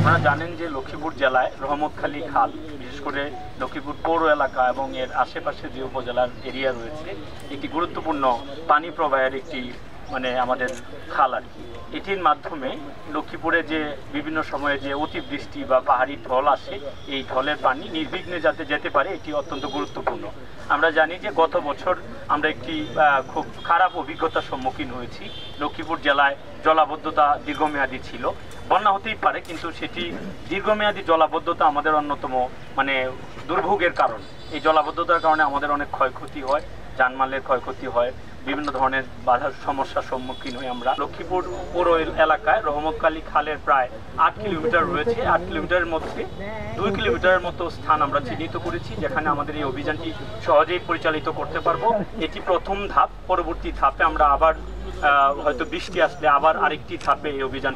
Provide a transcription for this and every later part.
আপনারা জানেন যে লক্ষ্মীপুর জেলায় রহমতখালী খাল, বিশেষ করে লক্ষ্মীপুর পৌর এলাকা এবং এর আশেপাশে যে উপজেলার এরিয়া রয়েছে, একটি গুরুত্বপূর্ণ পানি প্রবাহের একটি আমাদের খাল আর কি। এটির মাধ্যমে লক্ষ্মীপুরে যে বিভিন্ন সময়ে যে অতিবৃষ্টি বা পাহাড়ি ঢল আসে, এই ঢলের পানি নির্বিঘ্নে যাতে যেতে পারে, এটি অত্যন্ত গুরুত্বপূর্ণ। আমরা জানি যে গত বছর আমরা একটি খুব খারাপ অভিজ্ঞতার সম্মুখীন হয়েছি। লক্ষ্মীপুর জেলায় জলাবদ্ধতা দীর্ঘমেয়াদী ছিল। বন্যা হতেই পারে, কিন্তু সেটি দীর্ঘমেয়াদী জলাবদ্ধতা আমাদের অন্যতম দুর্ভোগের কারণ। এই জলাবদ্ধতার কারণে আমাদের অনেক ক্ষয়ক্ষতি হয়, জানমালের ক্ষয়ক্ষতি হয়, বিভিন্ন ধরনের বাধার সমস্যার সম্মুখীন হই আমরা। লক্ষ্মীপুর পৌর এলাকায় রহমতখালী খালের প্রায় 8 কিলোমিটার রয়েছে। 8 কিলোমিটারের মধ্যে 2 কিলোমিটারের মতো স্থান আমরা চিহ্নিত করেছি, যেখানে আমাদের এই অভিযানটি সহজেই পরিচালিত করতে পারবো। এটি প্রথম ধাপ। পরবর্তী ধাপে আমরা আবার হয়তো বৃষ্টি আসলে আবার আরেকটি ধাপে এই অভিযান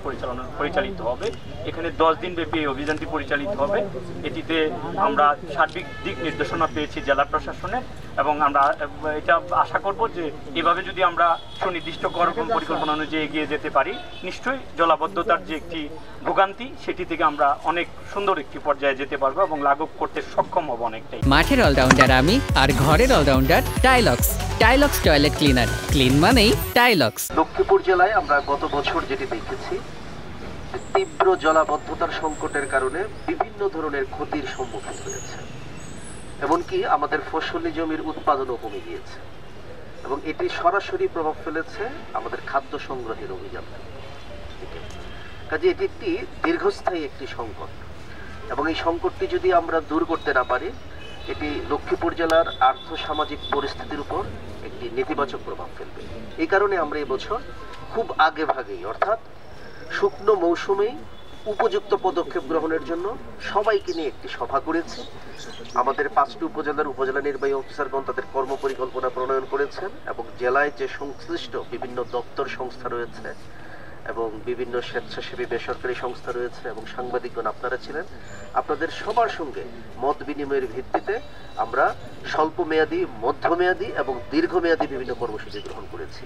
পরিচালিত হবে। এখানে 10 দিন ব্যাপী এই অভিযানটি পরিচালিত হবে। এটিতে আমরা সার্বিক দিক নির্দেশনা পেয়েছি জেলা প্রশাসনের, এবং আমরা এটা আশা করব যে এভাবে যদি আমরা সুনির্দিষ্ট পরিকল্পনা অনুযায়ী এগিয়ে যেতে পারি, নিশ্চয়ই জলাবদ্ধতার যে একটি ভোগান্তি, সেটি থেকে আমরা অনেক সুন্দর একটি পর্যায়ে যেতে পারবো এবং লাঘব করতে সক্ষম হব অনেকটাই। মাঠের অলরাউন্ডার আমি, আর ঘরের allrounder Tilex. Tilex toilet cleaner, clean মানেই টাইলক্স। লক্ষ্মীপুর জেলায় আমরা গত বছর যেটি দেখেছি, তীব্র জলাবদ্ধতার সংকটের কারণে বিভিন্ন ধরনের ক্ষতির সম্মুখীন হয়েছে, এমনকি আমাদের ফসলি জমির উৎপাদনও কমে গিয়েছে, এবং এটি সরাসরি প্রভাব ফেলেছে আমাদের খাদ্য সংগ্রহের অভিযান। কাজে এটি একটি দীর্ঘস্থায়ী একটি সংকট, এবং এই সংকটটি যদি আমরা দূর করতে না পারি, এটি লক্ষ্মীপুর জেলার আর্থ সামাজিক পরিস্থিতির উপর একটি নেতিবাচক প্রভাব ফেলবে। এই কারণে আমরা এই বছর খুব আগে ভাগেই, অর্থাৎ শুকনো মৌসুমেই উপযুক্ত পদক্ষেপ গ্রহণের জন্য সবাইকে নিয়ে একটি সভা করেছি। আমাদের 5টি উপজেলা নির্বাহী অফিসারগণ তাদের কর্মপরিকল্পনা প্রণয়ন করেছেন, এবং জেলায় যে সংশ্লিষ্ট বিভিন্ন দপ্তর সংস্থা রয়েছে এবং বিভিন্ন স্বেচ্ছাসেবী বেসরকারি সংস্থা রয়েছে এবং সাংবাদিকগণ আপনারা ছিলেন, আপনাদের সবার সঙ্গে মত বিনিময়ের ভিত্তিতে আমরা স্বল্পমেয়াদী, মধ্যমেয়াদী এবং দীর্ঘমেয়াদী বিভিন্ন কর্মসূচি গ্রহণ করেছি।